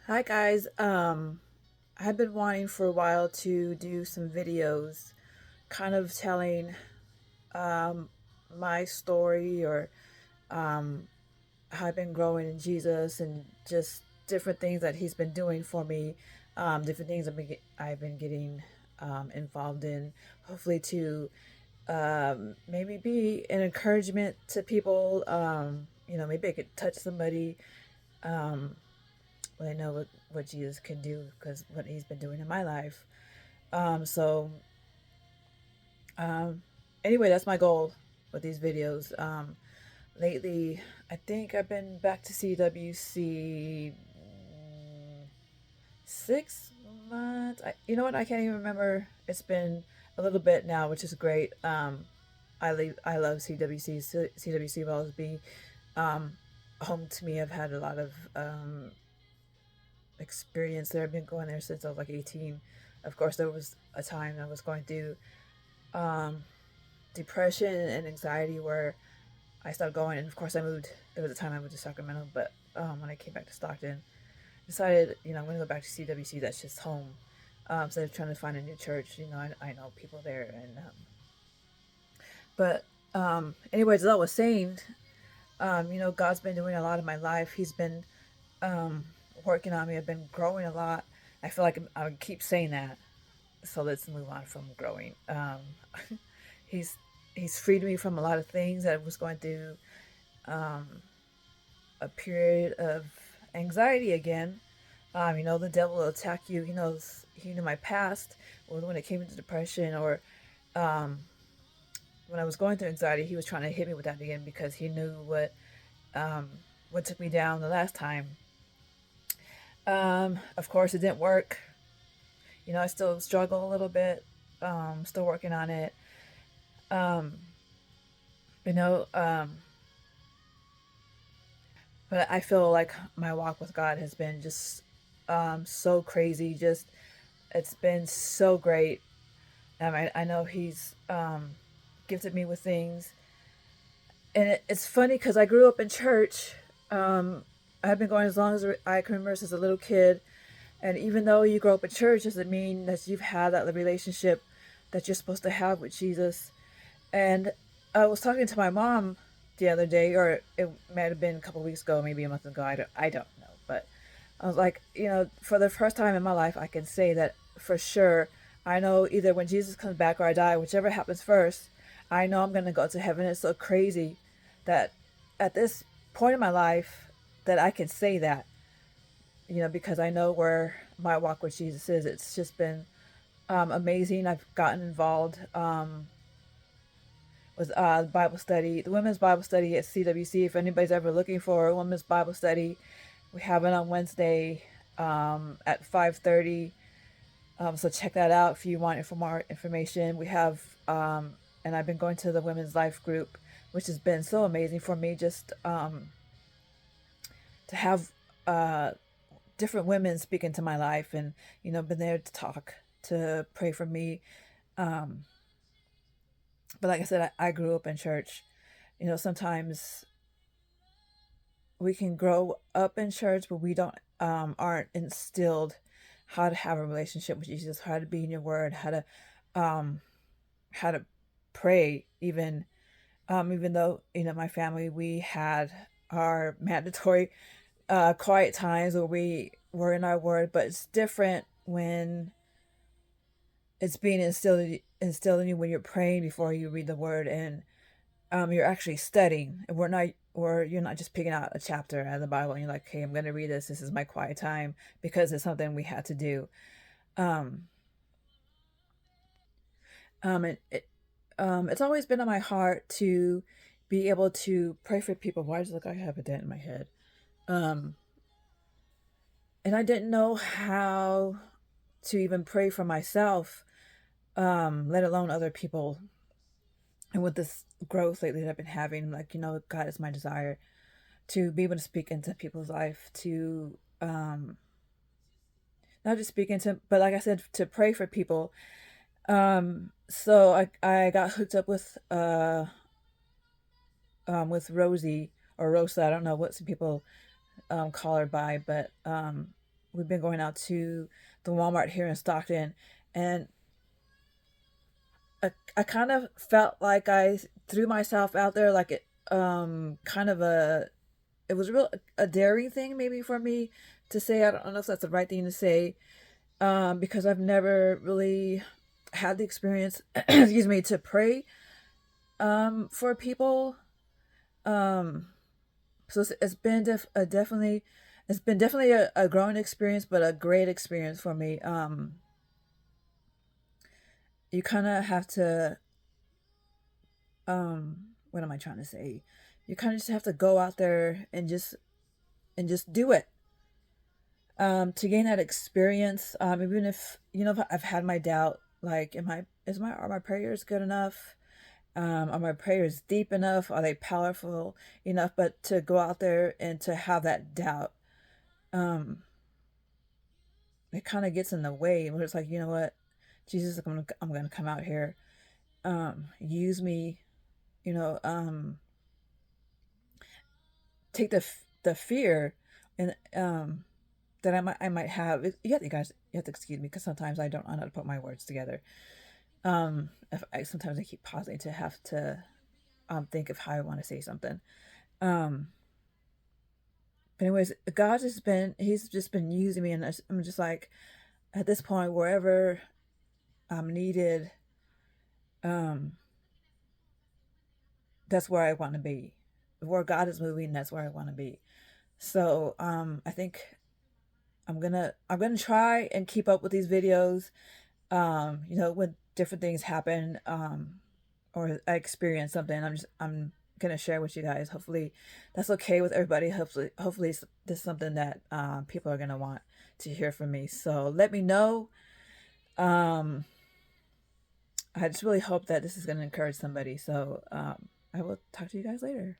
Hi guys. I've been wanting for a while to do some videos kind of telling um my story or um how I've been growing in Jesus and just different things that he's been doing for me, different things I've been getting involved in, hopefully to maybe be an encouragement to people. Maybe I could touch somebody. Um, I know what Jesus can do because what he's been doing in my life. So um, anyway, that's my goal with these videos. Lately, I think I've been back to CWC 6 months. You know what? I can't even remember. It's been a little bit now, which is great. I love CWC. CWC will always be um, home to me. I've had a lot of experience there. I've been going there since I was like 18. Of course, there was a time I was going through um, depression and anxiety where I stopped going. And of course, I moved. There was a time I moved to Sacramento, but when I came back to Stockton, decided, I'm going to go back to CWC. That's just home. Instead of trying to find a new church, I know people there. But anyways, as I was saying, God's been doing a lot in my life. He's been um, working on me. I've been growing a lot. I feel like I would keep saying that. So let's move on from growing. He's he's freed me from a lot of things. I was going through um, a period of anxiety again. The devil will attack you. He knew my past, or when it came into depression, or um, when I was going through anxiety, he was trying to hit me with that again because he knew um, what took me down the last time. Of course, it didn't work. I still struggle a little bit. Still working on it. Um, you know, um, but I feel like my walk with God has been just so crazy. Just it's been so great. I know He's gifted me with things, and it's funny because I grew up in church. Um, I've been going as long as I can remember since a little kid. And even though you grow up in church, doesn't mean that you've had that relationship that you're supposed to have with Jesus. And I was talking to my mom the other day, or it might have been a couple of weeks ago, maybe a month ago. I don't know. But I was like, for the first time in my life, I can say that for sure. I know either when Jesus comes back or I die, whichever happens first, I know I'm going to go to heaven. It's so crazy that at this point in my life that I can say that, because I know where my walk with Jesus is. It's just been amazing. I've gotten involved with Bible study, the women's Bible study at CWC. If anybody's ever looking for a women's Bible study, we have it on Wednesday at 5:30. So check that out if you want for more information. We have, and I've been going to the women's life group, which has been so amazing for me just to have different women speak into my life and, been there to talk, to pray for me. Um, but like I said, I grew up in church. Sometimes we can grow up in church, but we don't aren't instilled how to have a relationship with Jesus, how to be in your word, um, how to pray. Even though my family, we had our mandatory quiet times where we were in our word, but it's different when it's being instilled in you when you're praying before you read the word and you're actually studying. Or you're not just picking out a chapter out of the Bible and you're like, hey, I'm going to read this. This is my quiet time because it's something we had to do. Um, it's always been on my heart to be able to pray for people. Why does it look like I have a dent in my head? Um, and I didn't know how to even pray for myself, let alone other people. And with this growth lately that I've been having, like, God is my desire to be able to speak into people's life, to not just speak into, but like I said, to pray for people. So I got hooked up with Rosie or Rosa. I don't know what some people call her by, but we've been going out to the Walmart here in Stockton, and I kind of felt like I threw myself out there, like it, kind of a, it was real a daring thing maybe for me to say. I don't know if that's the right thing to say, because I've never really had the experience, excuse me, to pray for people. Um, so it's been definitely, it's been definitely a growing experience, but a great experience for me. You kind of have to, what am I trying to say? You kind of just have to go out there and just do it. To gain that experience, even if you know if I've had my doubt, like, are my prayers good enough? Are my prayers deep enough? Are they powerful enough? But to go out there and to have that doubt, um, it kind of gets in the way. Where it's like, you know what, Jesus, I'm gonna come out here, use me, you know, take the fear and that I might have. You guys, you have to excuse me because sometimes I don't know how to put my words together. If I sometimes I keep pausing to have to think of how I want to say something. Um, but anyways, God has been He's just been using me, and I'm just like at this point wherever I'm needed, um, that's where I want to be. Where God is moving, that's where I want to be. So I think I'm gonna try and keep up with these videos. You know, when different things happen, or I experience something, I'm gonna share with you guys. Hopefully, that's okay with everybody. Hopefully, this is something that people are gonna want to hear from me. So let me know. Um, I just really hope that this is gonna encourage somebody. So I will talk to you guys later.